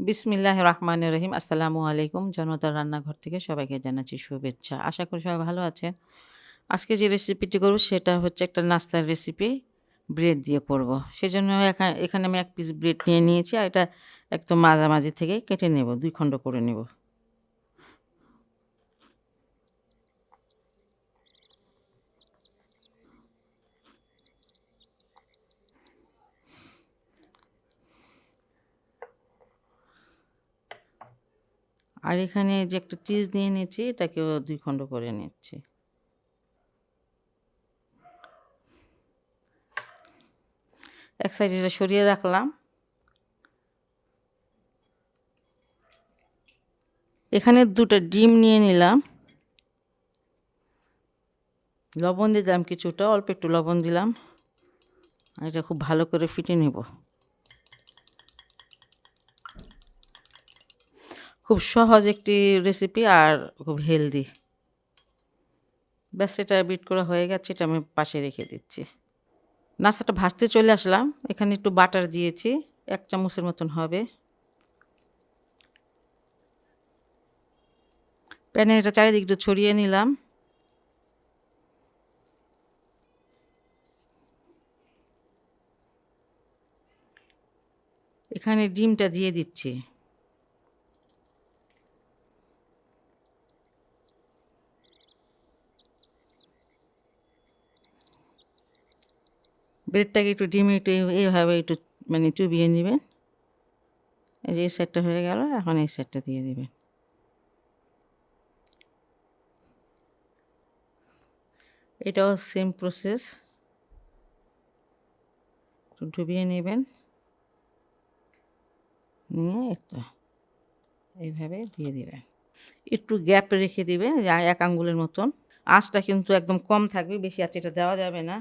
বিসমিল্লাহির রহমানির রহিম। আসসালামু আলাইকুম। জনতার রান্নাঘর থেকে সবাইকে জানাচ্ছি শুভেচ্ছা। আশা করি সবাই ভালো আছেন। আজকে যে রেসিপিটি করব সেটা হচ্ছে একটা নাস্তার রেসিপি, ব্রেড দিয়ে করব। সেজন্য এখানে আমি ১ পিস ব্রেড নিয়ে নিয়েছি আর এটা একদম মাঝামাঝি থেকে কেটে নেব, ২ খণ্ড করে নেব। আর এখানে যে একটা চিজ নিয়ে নিয়েছি এটাকেও ২ খণ্ড করে নিচ্ছি। এক সাইডে এটা সরিয়ে রাখলাম। এখানে ২টা ডিম নিয়ে নিলাম। লবণ দিলাম কিছুটা, অল্প একটু লবণ দিলাম। আর এটা খুব ভালো করে ফেটে নেব। খুব সহজ একটি রেসিপি আর খুব হেলদি। ব্যাস এটা বিট করা হয়ে গেছে, এটা আমি পাশে রেখে দিচ্ছি। নাস্তাটা ভাজতে চলে আসলাম। এখানে একটু বাটার দিয়েছি, ১ চামচের মতন হবে। প্যানে এটা চারিদিকে একটু ছড়িয়ে নিলাম। এখানে ডিমটা দিয়ে দিচ্ছি। ব্রেডটাকে একটু ডিমে একটু এইভাবে একটু মানে চুবিয়ে নেবেন। এই যে এই সাইডটা হয়ে গেল, এখন এই সাইডটা দিয়ে দিবেন। এটাও সেম প্রসেস, একটু ডুবিয়ে নেবেন, নিয়ে এটা এইভাবে দিয়ে দিবেন। একটু গ্যাপ রেখে দিবেন ১ আঙ্গুলের মতন। আঁচটা কিন্তু একদম কম থাকবে, বেশি আঁচে এটা দেওয়া যাবে না।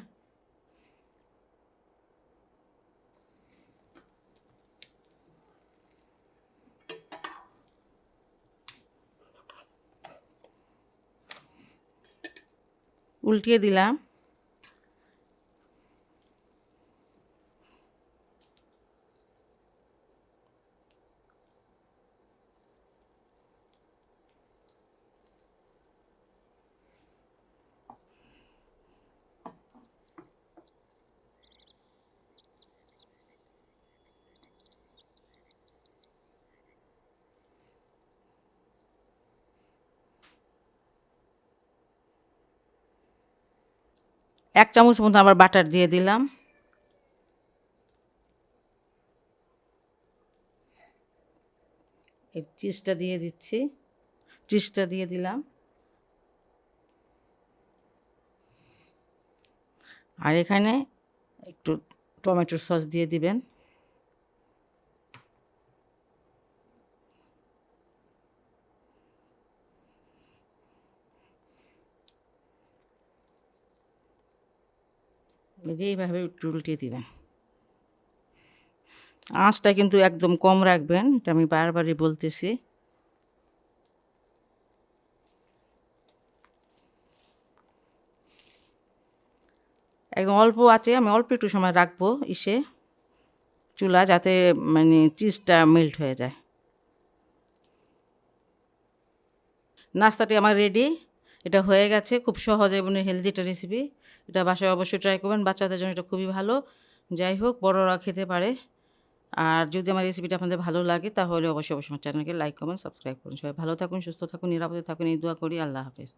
উল্টিয়ে দিলাম। এক চামচ মতো আবার বাটার দিয়ে দিলাম। এই চিজটা দিয়ে দিচ্ছি, চিজটা দিয়ে দিলাম। আর এখানে একটু টমেটো সস দিয়ে দিবেন। এইভাবে একটু উল্টিয়ে দিবেন। আঁচটা কিন্তু একদম কম রাখবেন, এটা আমি বারবারই বলতেছি। একদম অল্প আঁচে আমি অল্প একটু সময় রাখবো চুলা, যাতে মানে চিজটা মেল্ট হয়ে যায়। নাস্তাটি আমার রেডি। এটা হয়ে গেছে, খুব সহজ এবং হেলদি একটা রেসিপি। এটা বাসায় অবশ্যই ট্রাই করবেন, বাচ্চাদের জন্য এটা খুবই ভালো। যাই হোক, বড়রা খেতে পারে। আর যদি আমার রেসিপিটা আপনাদের ভালো লাগে তাহলে অবশ্যই আমার চ্যানেলকে লাইক, কমেন্ট, সাবস্ক্রাইব করুন। সবাই ভালো থাকুন, সুস্থ থাকুন, নিরাপদে থাকুন, এই দোয়া করি। আল্লাহ হাফেজ।